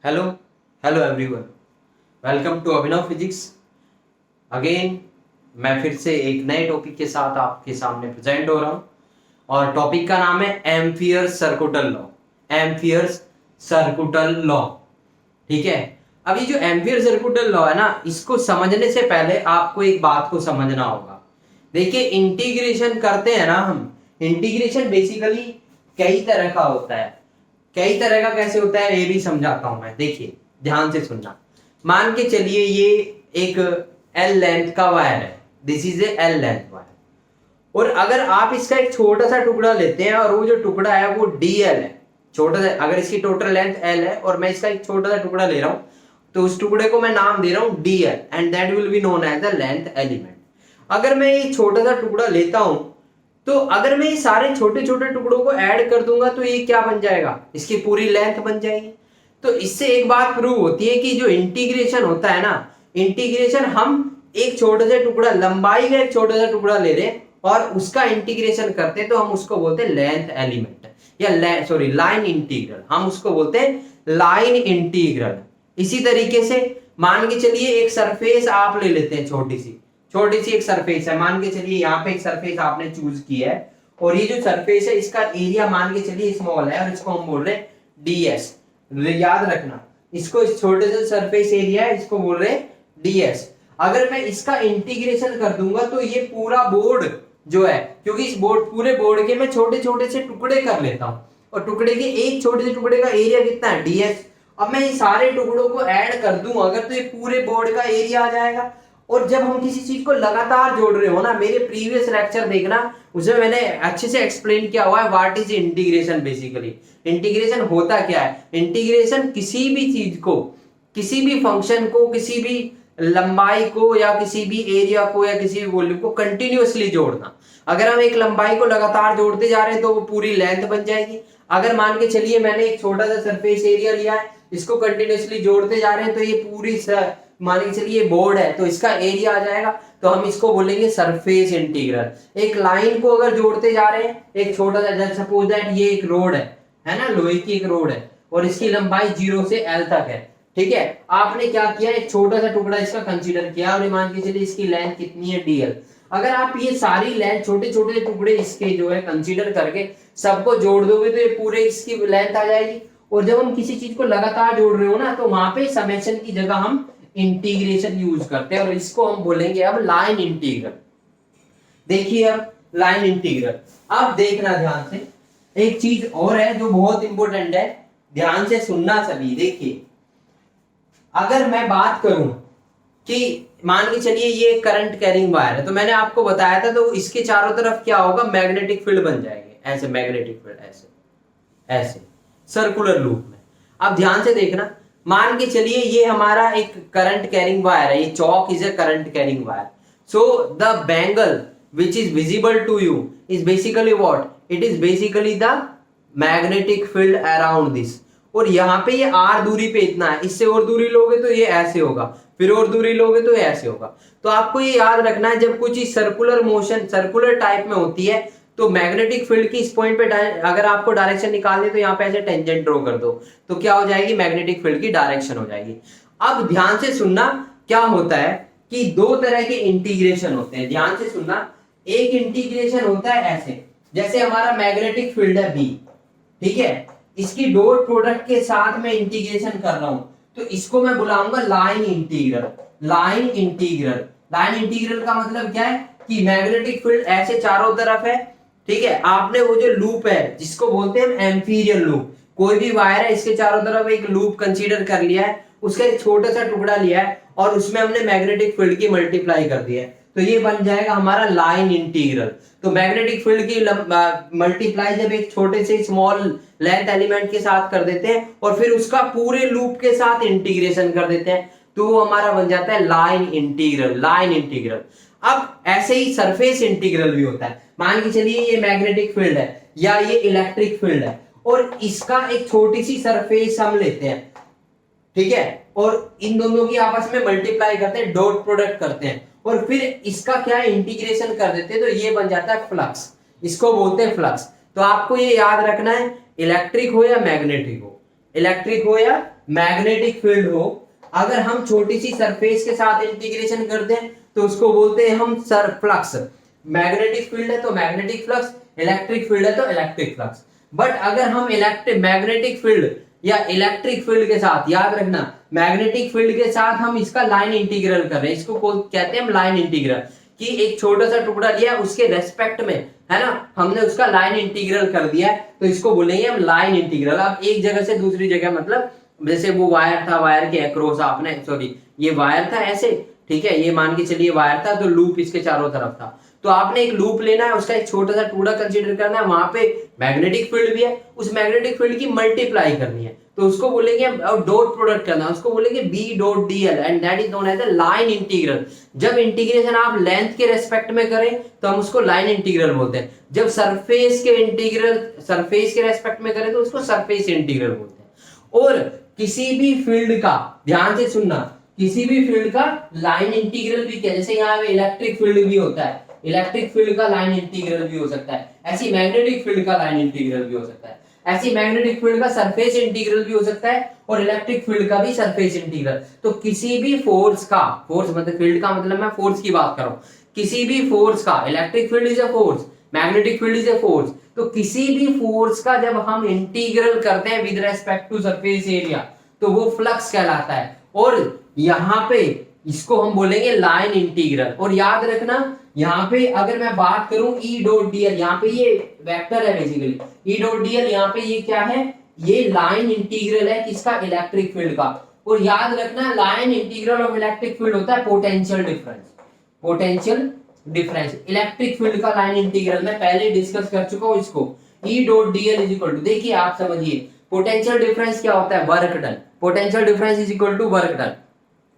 Hello hello everyone, welcome to Abhinav physics. Again मैं फिर से एक नए टॉपिक के साथ आपके सामने प्रेजेंट हो रहा हूँ और टॉपिक का नाम है एम्पियर्स सर्कुटल लॉ। एम्पियर्स सर्कुटल लॉ, ठीक है। अब ये जो एम्पियर सर्कुटल लॉ है ना, इसको समझने से पहले आपको एक बात को समझना होगा। देखिए, इंटीग्रेशन करते हैं ना हम, इंटीग्रेशन बेसिकली कई तरह का होता है। कई तरह का कैसे होता है ये भी समझाता हूं मैं। देखिए, ध्यान से सुनना। मान के चलिए ये एक एल लेंथ का वायर है, this is A L length wire, और अगर आप इसका एक छोटा सा टुकड़ा लेते हैं और वो जो टुकड़ा है वो डीएल है, छोटा सा। अगर इसकी टोटल लेंथ एल है और मैं इसका एक छोटा सा टुकड़ा ले रहा हूं, तो उस टुकड़े को मैं नाम दे रहा हूं DL and that will be known as the length element. अगर मैं ये छोटा सा टुकड़ा लेता हूं, तो अगर मैं ये सारे छोटे छोटे टुकड़ों को ऐड कर दूंगा तो ये क्या बन जाएगा, इसकी पूरी लेंथ बन जाएगी। तो इससे एक बात प्रूव होती है कि जो इंटीग्रेशन होता है ना, इंटीग्रेशन हम एक छोटे से टुकड़ा, लंबाई का एक छोटा सा टुकड़ा ले रहे हैं और उसका इंटीग्रेशन करते हैं, तो हम उसको बोलते हैं लेंथ एलिमेंट या सॉरी लाइन इंटीग्रल। हम उसको बोलते हैं लाइन इंटीग्रल। इसी तरीके से मान के चलिए एक सरफेस आप ले लेते हैं, छोटी सी एक सरफेस है। मान के चलिए यहाँ पे एक सरफेस आपने चूज किया है और ये जो सरफेस है इसका एरिया मान के चलिए स्मॉल है और इसको हम बोल रहे हैं डीएस। याद रखना, इसको इस छोटे से सरफेस एरिया है, इसको बोल रहे हैं डीएस। अगर मैं इसका इंटीग्रेशन कर दूंगा तो ये पूरा बोर्ड जो है, क्योंकि इस पूरे बोर्ड के मैं छोटे छोटे से टुकड़े कर लेता हूं और टुकड़े के एक छोटे से टुकड़े का एरिया कितना है, डीएस। अब मैं इन सारे टुकड़ों को ऐड कर दूं अगर, तो ये पूरे बोर्ड का एरिया आ जाएगा। और जब हम किसी चीज को लगातार जोड़ रहे हो ना, मेरे प्रीवियस लेक्चर देखना, उसमें मैंने अच्छे से एक्सप्लेन किया हुआ है what is integration. Basically integration होता क्या है। इंटीग्रेशन किसी भी चीज को, किसी भी फंक्शन को, किसी भी लंबाई को या किसी भी एरिया को या किसी भी वॉल्यूम को कंटिन्यूअसली जोड़ना। अगर हम एक लंबाई को लगातार जोड़ते जा रहे हैं तो वो पूरी लेंथ बन जाएगी। अगर मान के चलिए मैंने एक छोटा सा सरफेस एरिया लिया है, इसको कंटिन्यूअसली जोड़ते जा रहे हैं, तो ये पूरी मान के चलिए बोर्ड है तो इसका एरिया आ जाएगा, तो हम इसको बोलेंगे सरफेस इंटीग्रल। एक लाइन को अगर जोड़ते जा रहे हैं, एक छोटा सा, सपोज दैट ये एक रोड है ना, लोहे की एक रोड है और इसकी लंबाई 0 से L तक है, ठीक है। आपने क्या किया, एक छोटा सा टुकड़ा इसका कंसीडर किया और मान के चलिए इसकी लेंथ कितनी है, DL। अगर आप ये सारी लेंथ छोटे छोटे टुकड़े इसके जो है कंसीडर करके सबको जोड़ दोगे तो ये पूरे इसकी लेंथ आ जाएगी। और जब हम किसी चीज को लगातार जोड़ रहे हो ना, तो वहां पे समेशन की जगह हम इंटीग्रेशन यूज करते हैं और इसको हम बोलेंगे अब लाइन इंटीग्रल। देखिए अब लाइन इंटीग्रल, अब देखना ध्यान से, एक चीज और है जो बहुत इंपॉर्टेंट है, ध्यान से सुनना सभी। देखिए, अगर मैं बात करूं कि मान के चलिए ये करंट कैरिंग वायर है, तो मैंने आपको बताया था, तो इसके चारों तरफ क्या होगा, मैग्नेटिक फील्ड बन जाएंगे, ऐसे मैग्नेटिक फील्ड, ऐसे ऐसे सर्कुलर लूप में। अब ध्यान से देखना, मान के चलिए ये हमारा एक करंट कैरिंग वायर है, ये chalk is a current carrying wire. So the bangle which is visible to you is basically what, it is basically the magnetic field around this। और यहाँ पे ये r दूरी पे इतना है, इससे और दूरी लोगे तो ये ऐसे होगा, फिर और दूरी लोगे तो ये ऐसे होगा। तो आपको ये याद रखना है, जब कुछ सर्कुलर मोशन, सर्कुलर टाइप में होती है, तो मैग्नेटिक फील्ड की इस पॉइंट पे अगर आपको डायरेक्शन निकालनी है तो यहाँ पे ऐसे टेंजेंट ड्रॉ कर दो, तो क्या हो जाएगी, मैग्नेटिक फील्ड की डायरेक्शन हो जाएगी। अब ध्यान से सुनना, क्या होता है कि दो तरह के इंटीग्रेशन होते हैं, ध्यान से सुनना। एक इंटीग्रेशन होता है ऐसे, जैसे हमारा मैग्नेटिक फील्ड है B, ठीक है, इसकी डॉट प्रोडक्ट के साथ में इंटीग्रेशन कर रहा हूं, तो इसको मैं बुलाऊंगा line integral. Line integral, line integral का मतलब क्या है कि मैग्नेटिक फील्ड ऐसे चारों तरफ है, ठीक है। आपने वो जो लूप है जिसको बोलते हैं एम्पीरियल लूप, कोई भी वायर है इसके चारों तरफ एक लूप कंसीडर कर लिया है, उसका एक छोटा सा टुकड़ा लिया है और उसमें हमने मैग्नेटिक फील्ड की मल्टीप्लाई कर दी है, तो ये बन जाएगा हमारा लाइन इंटीग्रल। तो मैग्नेटिक फील्ड की मल्टीप्लाई जब एक छोटे से स्मॉल लेंथ एलिमेंट के साथ कर देते हैं और फिर उसका पूरे लूप के साथ इंटीग्रेशन कर देते हैं, तो वो हमारा बन जाता है लाइन इंटीग्रल, लाइन इंटीग्रल। अब ऐसे ही सरफेस इंटीग्रल भी होता है। मान के चलिए ये मैग्नेटिक फील्ड है या ये इलेक्ट्रिक फील्ड है और इसका एक छोटी सी सरफेस हम लेते हैं, ठीक है, और इन दोनों की आपस में मल्टीप्लाई करते हैं, डॉट प्रोडक्ट करते हैं और फिर इसका क्या इंटीग्रेशन कर देते हैं, तो ये बन जाता है फ्लक्स, इसको बोलते हैं फ्लक्स। तो आपको ये याद रखना है, इलेक्ट्रिक हो या मैग्नेटिक हो, इलेक्ट्रिक हो या मैग्नेटिक फील्ड हो, अगर हम छोटी सी सरफेस के साथ इंटीग्रेशन कर दें तो उसको बोलते हैं हम सर फ्लक्स। मैग्नेटिक फील्ड है तो मैग्नेटिक फ्लक्स, इलेक्ट्रिक फील्ड है तो इलेक्ट्रिक फ्लक्स। बट अगर हम मैग्नेटिक फील्ड या इलेक्ट्रिक फील्ड के साथ, याद रखना मैग्नेटिक फील्ड के साथ हम इसका लाइन इंटीग्रल कर रहे हैं, इसको कहते हैं हम लाइन इंटीग्रल, कि एक छोटा सा टुकड़ा लिया उसके रेस्पेक्ट में, है ना, हमने उसका लाइन इंटीग्रल कर दिया है, तो इसको बोलेंगे हम लाइन इंटीग्रल। अब एक जगह से दूसरी जगह, मतलब जैसे वो वायर था, वायर के अक्रॉस आपने, सॉरी ये वायर था ऐसे, ठीक है, ये मान के चलिए वायर था, तो लूप इसके चारों तरफ था, तो आपने एक लूप लेना है, उसका एक छोटा सा टुकड़ा कंसीडर करना है, वहां पे मैग्नेटिक फील्ड भी है, उस मैग्नेटिक फील्ड की मल्टीप्लाई करनी है, तो उसको बोलेंगे डॉट प्रोडक्ट करना है, उसको बोलेंगे B dot D L, and that is known as the line integral. जब इंटीग्रेशन आप लेंथ के रेस्पेक्ट में करें तो हम उसको लाइन इंटीग्रल बोलते हैं, जब सरफेस के रेस्पेक्ट में करें तो उसको सरफेस इंटीग्रल बोलते हैं। और किसी भी फील्ड का, ध्यान से सुनना, किसी भी फील्ड का लाइन इंटीग्रल भी क्या, जैसे यहाँ पे इलेक्ट्रिक फील्ड भी होता है, इलेक्ट्रिक फील्ड का लाइन इंटीग्रल भी हो सकता है, ऐसी मैग्नेटिक फील्ड का लाइन इंटीग्रल भी हो सकता है, ऐसी मैग्नेटिक फील्ड का सरफेस इंटीग्रल भी हो सकता है, और इलेक्ट्रिक फील्ड का भी सरफेस इंटीग्रल। तो किसी भी फोर्स का, फोर्स मतलब फील्ड का मतलब मैं फोर्स की बात कर रहा हूं, किसी भी फोर्स का, electric field is a force, magnetic field is a force, तो किसी भी फोर्स का जब हम इंटीग्रल करते हैं with respect to surface area तो वो फ्लक्स कहलाता है, और यहाँ पे इसको हम बोलेंगे लाइन इंटीग्रल। और याद रखना यहाँ पे अगर मैं बात करूं ई डॉट डी एल, यहाँ पे ये वेक्टर है बेसिकली, ई डॉट डी एल यहाँ पे ये क्या है, ये लाइन इंटीग्रल है किसका, इलेक्ट्रिक फील्ड का। और याद रखना line integral of electric field होता है potential difference, potential difference. Electric field का लाइन इंटीग्रल मैं पहले डिस्कस कर चुका हूं इसको, E dot D L is equal to, देखिए आप समझिए पोटेंशियल डिफरेंस क्या होता है, work done, potential difference is equal to work done.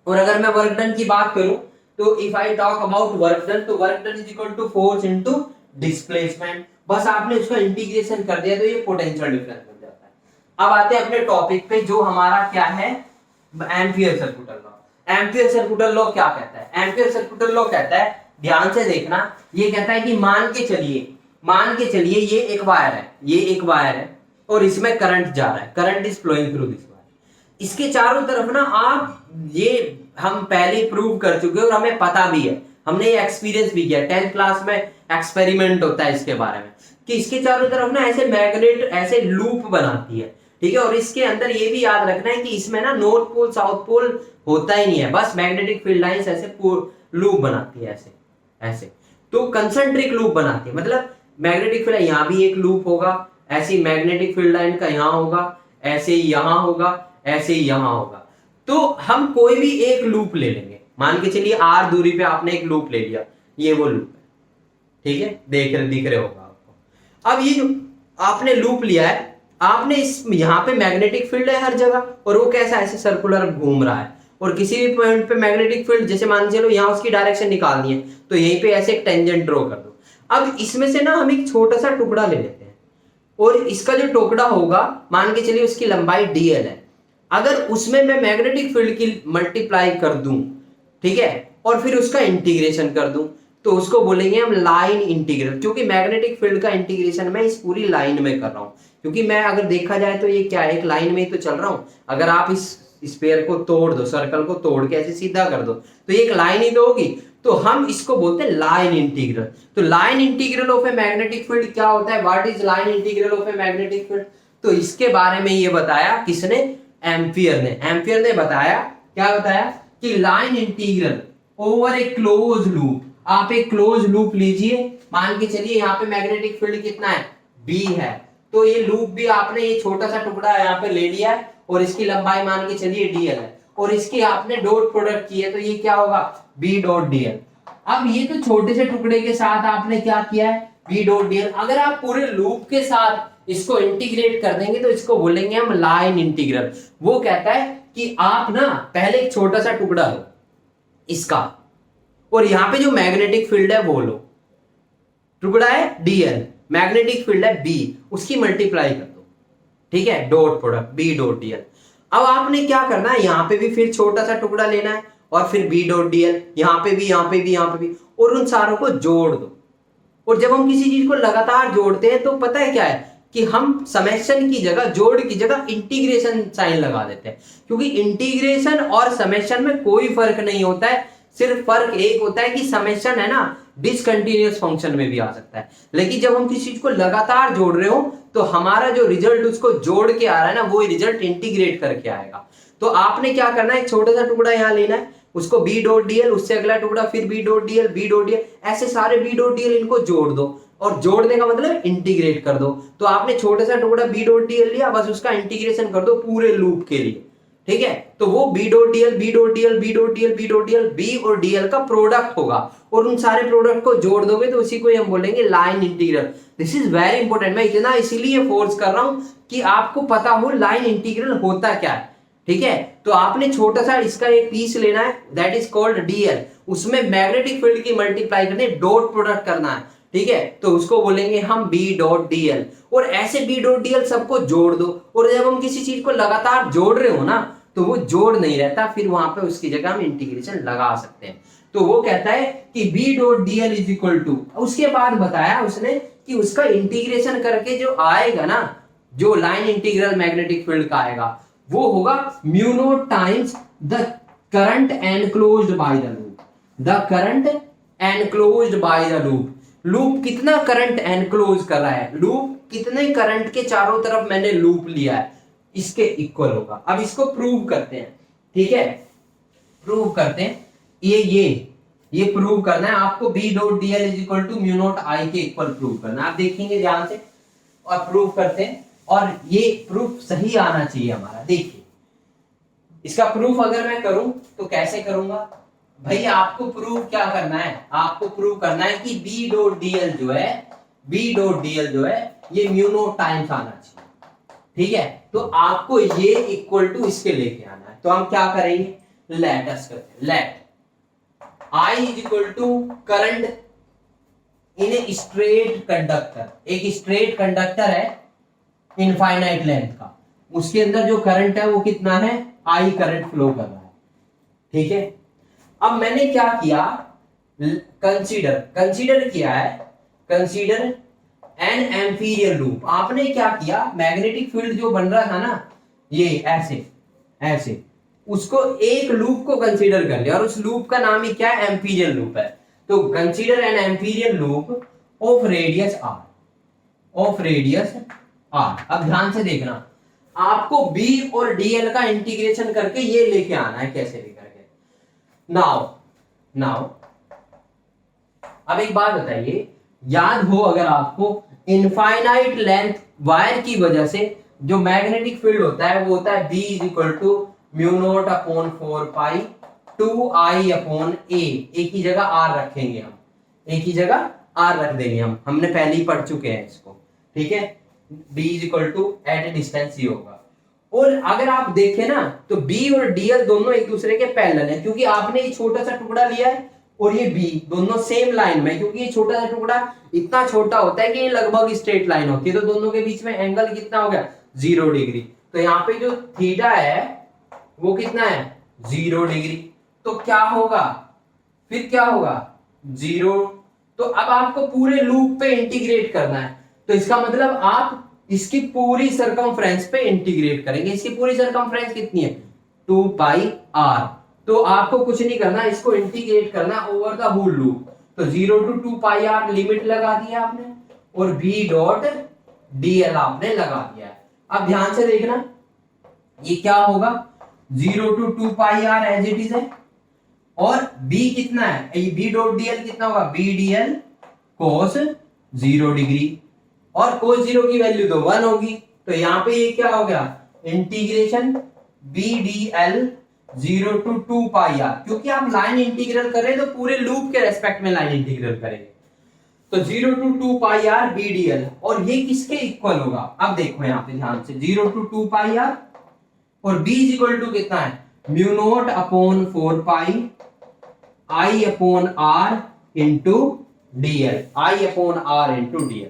और अगर मैं वर्क डन की बात करूं तो if I talk about work done, तो work done is equal to force into displacement, बस आपने उसका इंटीग्रेशन कर दिया तो ये पोटेंशियल डिफरेंस बन जाता है। अब आते हैं अपने टॉपिक पे जो हमारा क्या है, Ampere circular law. Ampere circular law क्या कहता है, एम्पियर सर्कुलर लॉ कहता है, ध्यान से देखना, ये कहता है कि मान के चलिए ये एक वायर है, ये एक वायर है और इसमें करंट जा रहा है, current is flowing through this wire. इसके चारों तरफ ना आप, ये हम पहले प्रूव कर चुके हैं और हमें पता भी है, हमने ये एक्सपीरियंस भी किया, 10th क्लास में एक्सपेरिमेंट होता है इसके बारे में, कि इसके चारों तरफ ना ऐसे मैग्नेट ऐसे लूप बनाती है, ठीक है। और इसके अंदर ये भी याद रखना है कि इसमें ना नॉर्थ पोल साउथ पोल होता ही नहीं है, बस मैग्नेटिक फील्ड लाइंस ऐसे लूप बनाती है, ऐसे ऐसे, तो कंसेंट्रिक लूप बनाती है, मतलब मैग्नेटिक फील्ड यहाँ भी एक लूप होगा, ऐसी मैग्नेटिक फील्ड लाइन का यहाँ होगा, ऐसे ही यहाँ होगा, ऐसे ही यहाँ होगा। तो हम कोई भी एक लूप ले लेंगे, मान के चलिए r दूरी पे आपने एक लूप ले लिया, ये वो लूप है, ठीक है, दिख रहे होगा आपको। अब ये जो आपने लूप लिया है, आपने इस यहाँ पे मैग्नेटिक फील्ड है हर जगह, और वो कैसा ऐसे सर्कुलर घूम रहा है, और किसी भी पॉइंट पे मैग्नेटिक फील्ड, जैसे मान चलो यहाँ उसकी डायरेक्शन निकालनी है तो यहीं पे ऐसे एक टेंजेंट ड्रॉ कर दो। अब इसमें से ना हम एक छोटा सा टुकड़ा ले लेते हैं, और इसका जो टुकड़ा होगा मान के चलिए उसकी लंबाई dl है, अगर उसमें मैं मैग्नेटिक फील्ड की मल्टीप्लाई कर दूं, ठीक है, और फिर उसका इंटीग्रेशन कर दूं, तो उसको बोलेंगे हम लाइन इंटीग्रल, क्योंकि मैग्नेटिक फील्ड का इंटीग्रेशन मैं इस पूरी लाइन में कर रहा हूं, क्योंकि मैं अगर देखा जाए तो ये क्या है, एक लाइन में ही तो चल रहा हूं। अगर आप इस स्फीयर को तोड़ दो, सर्कल को तोड़ के ऐसे सीधा कर दो तो ये एक लाइन ही तो होगी, तो हम इसको बोलते हैं लाइन इंटीग्रल। तो line integral of a magnetic field क्या होता है, what is line integral of a magnetic field, तो इसके बारे में ये बताया किसने, एम्पियर ने बताया, क्या बताया कि लाइन इंटीग्रल ओवर ए क्लोज लूप, आप एक क्लोज लूप लीजिए, मान के चलिए यहाँ पे मैग्नेटिक फील्ड कितना है, b है, तो ये लूप भी आपने ये छोटा सा टुकड़ा यहाँ पे ले लिया है, और इसकी लंबाई मान के चलिए dl है, और इसकी आपने डॉट प्रोडक्ट की है, तो ये क्या होगा b डॉट dl। अब ये तो छोटे से टुकड़े के साथ आपने क्या किया है, b डॉट dl, अगर आप पूरे लूप के साथ इसको इंटीग्रेट कर देंगे तो इसको बोलेंगे हम लाइन इंटीग्रल। वो कहता है कि आप ना पहले एक छोटा सा टुकड़ा लो इसका, और यहाँ पे जो मैग्नेटिक फील्ड है वो लो, टुकड़ा है dl, मैग्नेटिक फील्ड है b, उसकी मल्टीप्लाई कर दो, ठीक है, dot product b dot dl। अब आपने क्या करना है, यहाँ पे भी फिर छोटा सा टुकड़ा लेना है, और फिर b डॉट dl, यहाँ पे भी, यहाँ पे भी, यहाँ पे भी, और उन सारों को जोड़ दो। और जब हम किसी चीज को लगातार जोड़ते हैं तो पता है क्या है कि हम समेशन की जगह, जोड़ की जगह इंटीग्रेशन साइन लगा देते हैं, क्योंकि इंटीग्रेशन और समेशन में कोई फर्क नहीं होता है। सिर्फ फर्क एक होता है कि समेशन है ना डिसकंटिन्यूअस फंक्शन में भी आ सकता है, लेकिन जब हम किसी चीज को लगातार जोड़ रहे हो तो हमारा जो रिजल्ट उसको जोड़ के आ रहा है ना, वो रिजल्ट इंटीग्रेट करके आएगा। तो आपने क्या करना है, एक छोटा सा टुकड़ा यहाँ लेना है, उसको बी डॉट डीएल, उससे अगला टुकड़ा फिर B dot DL, B dot DL, ऐसे सारे बी डॉट डीएल इनको जोड़ दो, और जोड़ने का मतलब इंटीग्रेट कर दो। तो आपने छोटा सा टुकड़ा बी डॉट डीएल लिया, बस उसका इंटीग्रेशन कर दो पूरे लूप के लिए, ठीक है। तो वो B dot DL, B dot DL, B dot DL, B dot DL, B और डीएल का प्रोडक्ट होगा, और उन सारे प्रोडक्ट को जोड़ दोगे तो उसी को हम बोलेंगे line integral. This is very important, मैं इतना इसीलिए फोर्स कर रहा हूं कि आपको पता हो लाइन इंटीग्रल होता क्या है, ठीक है। तो आपने छोटा सा इसका एक पीस लेना है, दैट इज कॉल्ड डीएल, उसमें मैग्नेटिक फील्ड की मल्टीप्लाई करने, डॉट प्रोडक्ट करना है, ठीक है। तो उसको बोलेंगे हम बी डॉट डीएल, और ऐसे बी डॉट डीएल सबको जोड़ दो। और जब हम किसी चीज को लगातार जोड़ रहे हो ना, तो वो जोड़ नहीं रहता, फिर वहां पे उसकी जगह हम इंटीग्रेशन लगा सकते हैं। तो वो कहता है कि B dot DL is equal to, उसके बाद बताया उसने कि उसका इंटीग्रेशन करके जो आएगा ना, जो लाइन इंटीग्रल मैग्नेटिक फील्ड का आएगा, वो होगा mu naught times the current enclosed by the loop, the current enclosed by the loop. Loop कितना करंट एनक्लोज कर रहा है, लूप कितने करंट के चारों तरफ मैंने लूप लिया है, इसके इक्वल होगा। अब इसको प्रूव करते हैं, ठीक है, प्रूव करते हैं। ये प्रूव करना है आपको, B dot DL is equal to mu naught I के इक्वल प्रूव करना है। आप देखेंगे ध्यान से और प्रूव करते हैं, और ये प्रूफ सही आना चाहिए हमारा। देखिए इसका प्रूफ अगर मैं करूं तो कैसे करूंगा भाई, आपको प्रूफ क्या करना है, आपको प्रूव करना है कि बी डॉट डीएल जो है, बी डॉट डीएल जो है ये म्यू नॉट टाइम्स आना चाहिए, ठीक है। तो आपको ये इक्वल टू इसके लेके आना है। तो हम क्या करेंगे, लेट अस करते हैं, let I is equal to current in a straight conductor. एक स्ट्रेट कंडक्टर है इनफाइनाइट लेंथ का, उसके अंदर जो करंट है वो कितना है, आई करंट फ्लो कर रहा है, ठीक है। अब मैंने क्या किया, कंसीडर किया है, कंसीडर एन एम्पीरियल लूप। आपने क्या किया, मैग्नेटिक फील्ड जो बन रहा था ना, ये ऐसे ऐसे, उसको एक लूप को कंसीडर कर लिया, और उस लूप का नाम ही क्या है, एम्पीरियल लूप है। तो consider an Amperian loop of radius R, of radius R. अब ध्यान से देखना, आपको बी और डीएल का इंटीग्रेशन करके ये लेके आना है, कैसे लेकर के। नाउ अब एक बात बताइए, याद हो अगर आपको, इनफाइनाइट लेंथ वायर की वजह से जो मैग्नेटिक फील्ड होता है वो होता है B is equal to mu naught upon 4 pi 2 I upon A. एक ही जगह आर रखेंगे हम, एक ही जगह आर रख देंगे हम, हमने पहले ही पढ़ चुके हैं इसको, ठीक है। b is equal to at a distance ही होगा। और अगर आप देखें ना तो b और dl दोनों एक दूसरे के पैरेलल है, क्योंकि आपने ये छोटा सा टुकड़ा लिया है और ये b दोनों सेम लाइन में, क्योंकि ये छोटा सा टुकड़ा इतना छोटा होता है कि ये लगभग स्ट्रेट लाइन होती है, तो दोनों के बीच में एंगल कितना हो गया, 0 डिग्री। तो यहाँ पे जो थीटा है वो कितना है, 0 डिग्री। तो क्या होगा, फिर क्या होगा, 0। तो अब आपको पूरे लूप पे इंटीग्रेट करना है, तो इसका मतलब आप इसकी पूरी सरकमफ्रेंस पे इंटीग्रेट करेंगे। इसकी पूरी सरकमफ्रेंस कितनी है, 2 पाई आर। तो आपको कुछ नहीं करना, इसको इंटीग्रेट करना ओवर द होल लूप। तो 0 to 2 पाई आर लिमिट लगा दिया आपने, और बी डॉट डीएल आपने लगा दिया। अब ध्यान से देखना, ये क्या होगा, 0 to 2 pi R as it is है, और b कितना है, ये b डॉट डीएल कितना होगा, बी डीएल कोस 0 डिग्री, और कोस 0 की वैल्यू तो 1 होगी। तो यहाँ पे ये क्या हो गया, integration B D L 0 to 2 pi R, क्योंकि आप लाइन इंटीग्रल कर रहे हैं तो पूरे लूप के रेस्पेक्ट में लाइन इंटीग्रल करेंगे। तो 0 to 2 pi R B D L, और ये किसके इक्वल होगा, अब देखो यहाँ पे ध्यान से, 0 to 2 पाई आर, और b इज इक्वल टू कितना है, mu naught upon 4 pi I upon R into DL, I upon R into DL.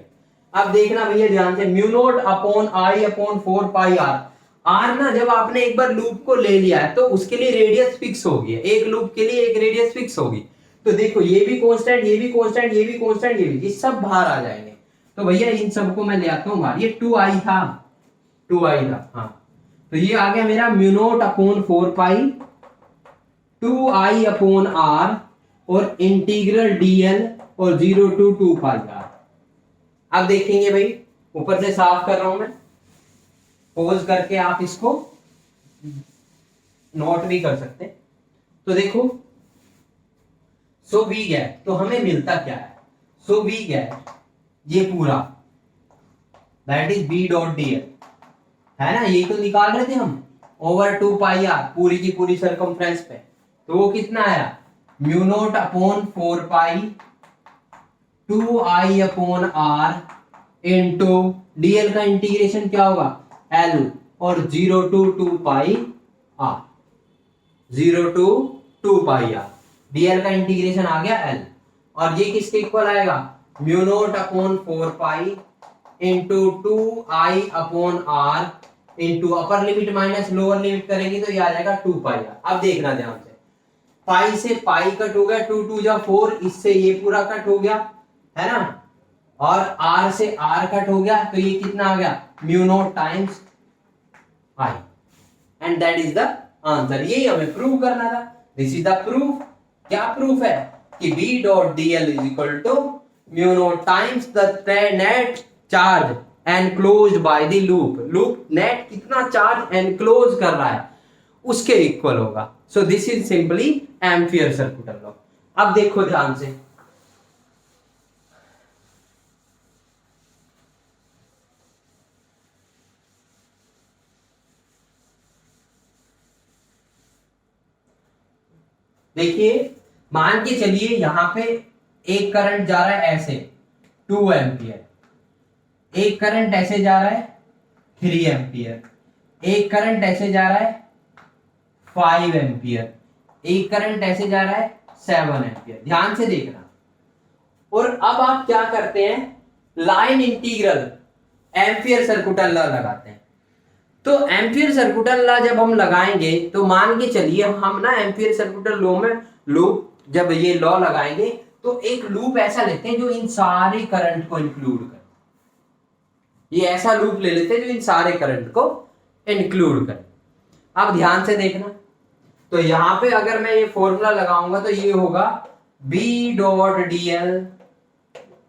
अब देखना भैया ध्यान से, mu naught upon I upon 4 pi R. R ना जब आपने एक बार लूप को ले लिया है तो उसके लिए रेडियस फिक्स होगी, एक लूप के लिए एक रेडियस फिक्स होगी। तो देखो ये भी कांस्टेंट, ये भी कांस्टेंट, ये भी कांस्टेंट, ये सब बाहर आ जाएंगे। तो भैया इन सबको मैं ले आता हूँ बाहर। ये 2i था, 2i था, हाँ, तो ये आ गया मेरा म्यू नॉट अपॉन 4 पाई 2i अपॉन r और इंटीग्रल dl और 0 to 2 पाई r। अब देखेंगे भाई, ऊपर से साफ कर रहा हूं मैं, पोज करके आप इसको नोट भी कर सकते हैं। तो देखो, सो वी गैप, तो हमें मिलता क्या है, सो वी गैप ये पूरा that is B dot D L, है ना, यही तो निकाल रहे थे हम, ओवर 2 पाई आर पूरी की पूरी सरकमफ्रेंस पे। तो वो कितना आया, म्यू नॉट अपॉन 4 पाई 2i upon r into DL का इंटीग्रेशन क्या होगा, एल और 0 to 2 pi r, 0 to 2 pi r, DL का इंटीग्रेशन आ गया एल, और ये किसके इक्वल आएगा, mu naught upon 4 pi into 2i upon r into upper limit minus lower limit करेंगे तो ये आ जाएगा 2 पाई r। अब देखना ध्यान से, पाई से पाई कट हो गया, 2 2 जा 4, इससे ये पूरा कट हो गया, है ना, और r से r कट हो गया, तो ये कितना आ गया, mu naught times i, and that is the answer. यही हमें प्रूव करना था, दिस इज द प्रूफ। क्या प्रूफ है कि b dot dl is equal to mu naught times the net charge enclosed by the loop, loop net कितना charge enclose कर रहा है उसके इक्वल होगा। So this is simply Ampere circular law. अब देखो ध्यान से, देखिए, मान के चलिए यहां पे एक करंट जा रहा है ऐसे 2 एम्पियर, एक करंट ऐसे जा रहा है 3 एम्पियर, एक करंट ऐसे जा रहा है 5 एम्पियर, एक करंट ऐसे जा रहा है 7 एम्पियर। ध्यान से देखना, और अब आप क्या करते हैं, line integral ampere circular law लगाते हैं। तो एम्पियर सर्कुलर लॉ जब हम लगाएंगे तो मान के चलिए हम ना एम्पियर सर्कुलर लॉ में लूप, जब ये लॉ लगाएंगे तो एक लूप ऐसा लेते हैं जो इन सारे करंट को इंक्लूड करे, ये ऐसा लूप ले लेते हैं जो इन सारे करंट को इंक्लूड करे। अब ध्यान से देखना, तो यहां पे अगर मैं ये फॉर्मूला लगाऊंगा तो ये होगा b dot dl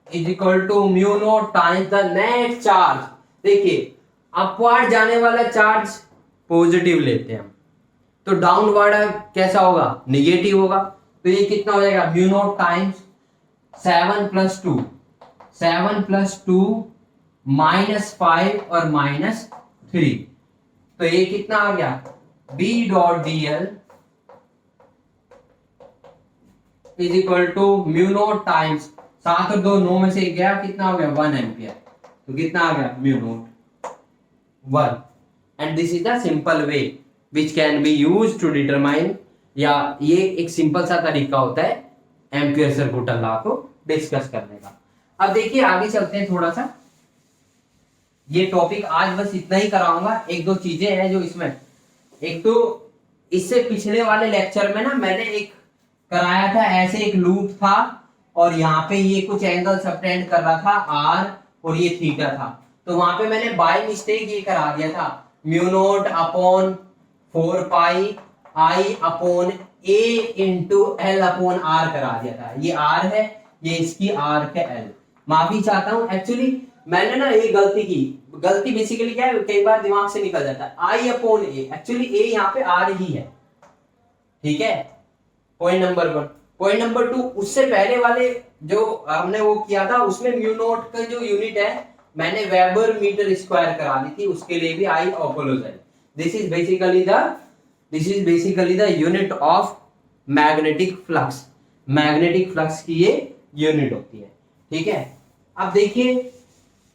is equal to mu naught times the net charge. देखिए, अपवर्ड जाने वाला चार्ज पॉजिटिव लेते हैं हम, तो डाउनवर्ड कैसा होगा, निगेटिव होगा। तो ये कितना हो जाएगा, म्यू नॉट टाइम्स 7 + 2, 7 + 2 -5 और -3, तो ये कितना आ गया, b dot dl is equal to mu naught times 7 और 2 9 में से गया, कितना हो गया 1 एम्पियर, तो कितना आ गया mu naught 1। And this is the simple way which can be use to determine, या ये एक सिंपल सा तरीका होता है एम्पियर सर्कुलर लॉ को डिस्कस करने का। अब देखिए आगे चलते हैं थोड़ा सा, ये टॉपिक आज बस इतना ही कराऊंगा। एक दो चीजें हैं जो इसमें, एक तो इससे पिछले वाले लेक्चर में ना मैंने एक कराया था, ऐसे एक लूप था और यहाँ पे ये कुछ एंगल सबटेंड कर रहा था आर और ये थीटा था, तो वहां पे मैंने बाय मिस्टेक ये करा दिया था, mu naught upon 4 pi I upon A into L upon R करा दिया था। ये आर है, ये इसकी आर है एल, माफी चाहता हूँ, एक्चुअली मैंने ना ये गलती की। गलती बेसिकली क्या है, कई बार दिमाग से निकल जाता है, आई अपॉन ए, एक्चुअली ए यहाँ पे आर ही है, ठीक है, पॉइंट नंबर 1। पॉइंट नंबर 2, उससे पहले वाले जो हमने वो किया था उसमें म्यू नॉट का जो यूनिट है मैंने वेबर मीटर स्क्वायर करा दी थी, उसके लिए भी I apologise. This is basically the unit of magnetic flux, magnetic flux की ये यूनिट होती है, ठीक है। अब देखिए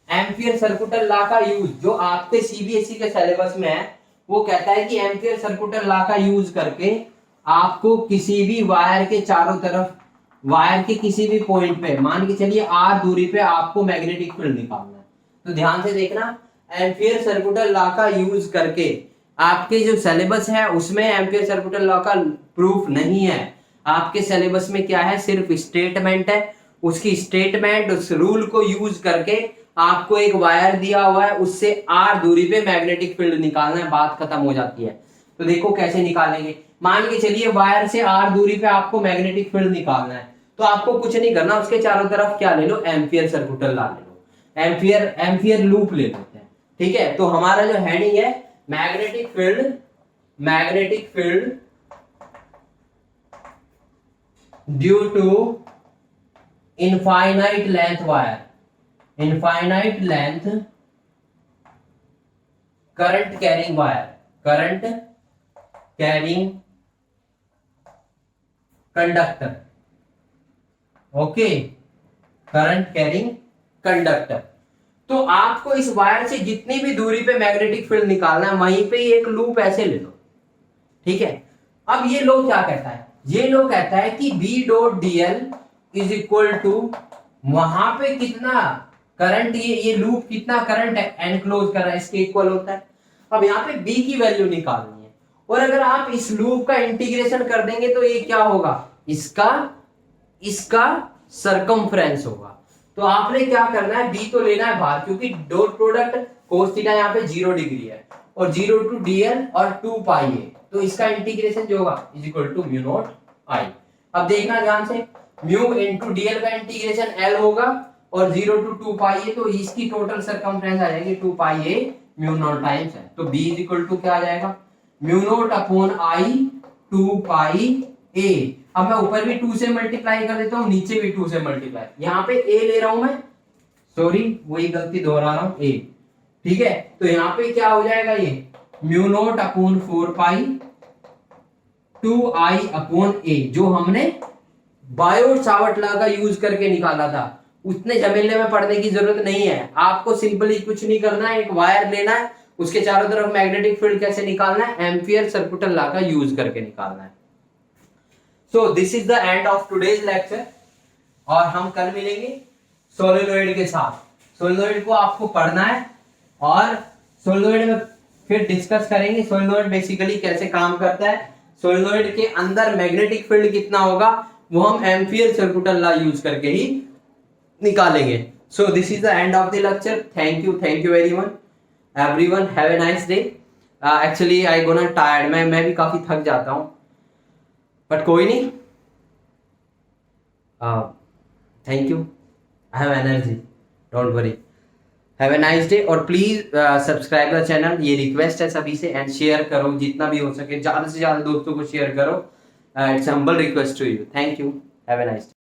एम्पियर सर्कुलर लॉ का यूज जो आपके सीबीएसई के सिलेबस में है, वो कहता है कि एम्पियर सर्कुलर लॉ का यूज करके आपको किसी भी वायर के चारों तरफ, वायर के किसी भी पॉइंट पे, मान के चलिए r दूरी पे आपको मैग्नेटिक फील्ड निकालना है। तो ध्यान से देखना, एम्पियर सर्कुलर लॉ का यूज करके आपके जो सिलेबस है उसमें एम्पियर सर्कुलर लॉ का प्रूफ नहीं है। आपके सिलेबस में क्या है, सिर्फ स्टेटमेंट है, उसकी स्टेटमेंट उस रूल को यूज करके आपको एक वायर दिया हुआ है, उससे r दूरी पे मैग्नेटिक फील्ड निकालना है, बात खत्म हो जाती है। तो देखो कैसे निकालेंगे। मान के चलिए वायर से r दूरी पे आपको मैग्नेटिक फील्ड निकालना है, तो आपको कुछ नहीं करना, उसके चारों तरफ क्या ले लो, एम्पियर सर्कुलर लॉ ले लो, एम्पियर लूप ले लेते हैं। ठीक है, तो हमारा जो हेडिंग है magnetic field due to infinite length wire, infinite length current carrying wire, current carrying conductor. Okay, current carrying conductor. तो आपको इस वायर से जितनी भी दूरी पे मैग्नेटिक फील्ड निकालना है, वहीं पे ही एक लूप ऐसे ले लो। ठीक है, अब ये लो क्या कहता है, ये लो कहता है कि B dot dl is equal to, वहां पे कितना करंट, ये लूप कितना करंट एनक्लोज कर रहा है, इसके इक्वल होता है। अब यहाँ पे B की वैल्यू निकालनी है, और अगर आप इस लूप का इंटीग्रेशन कर देंगे तो ये क्या होगा, इसका सरकमफ्रेंस होगा। तो आपने क्या करना है, B तो लेना है बाहर, क्योंकि डॉट प्रोडक्ट cos थीटा यहाँ पे 0 डिग्री है, और 0 टू dl और 2 पाई है, तो इसका इंटीग्रेशन जो होगा is equal to mu naught I. अब देखना ध्यान से, म्यू इनटू dl का इंटीग्रेशन l होगा, और 0 टू 2 पाई है, तो इसकी टोटल सरकमफ्रेंस आ जाएगी 2 पाई a म्यू नॉट टाइम्स है। तो b इज इक्वल टू क्या आ जाएगा, mu naught upon I 2 pi a। अब मैं ऊपर भी 2 से मल्टीप्लाई कर देता हूं, नीचे भी 2 से मल्टीप्लाई, यहाँ पे a ले रहा हूं मैं, सॉरी वही गलती दोहरा रहा हूं, a। ठीक है, तो यहाँ पे क्या हो जाएगा, ये mu naught upon 4 pi 2i upon a, जो हमने बायोट सावर्ट लॉ का यूज करके निकाला था। उतने झमेले में पढ़ने की जरूरत नहीं है, आपको सिंपली कुछ नहीं करना है, एक वायर लेना है, उसके चारों तरफ मैग्नेटिक फील्ड कैसे निकालना है, एम्पियर सर्कुलर लॉ का यूज करके निकालना है। सो this is the end of today's lecture, और हम कल मिलेंगे सोलेनोइड के साथ। सोलेनोइड को आपको पढ़ना है, और सोलेनोइड में फिर डिस्कस करेंगे सोलेनोइड बेसिकली कैसे काम करता है, सोलेनोइड के अंदर मैग्नेटिक फील्ड कितना होगा, वो हम एम्पियर सर्कुलर लॉ यूज करके ही निकालेंगे। सो this is the end of the lecture. Thank you very much everyone, have a nice day. Actually I gonna tired, मैं भी काफी थक जाता हूँ, बट कोई नहीं, thank you, I have energy, don't worry, have a nice day. और please subscribe the channel, ये रिक्वेस्ट है सभी से, एंड शेयर करो जितना भी हो सके, ज्यादा से ज्यादा दोस्तों को शेयर करो। It's humble request to you. Thank you, have a nice day.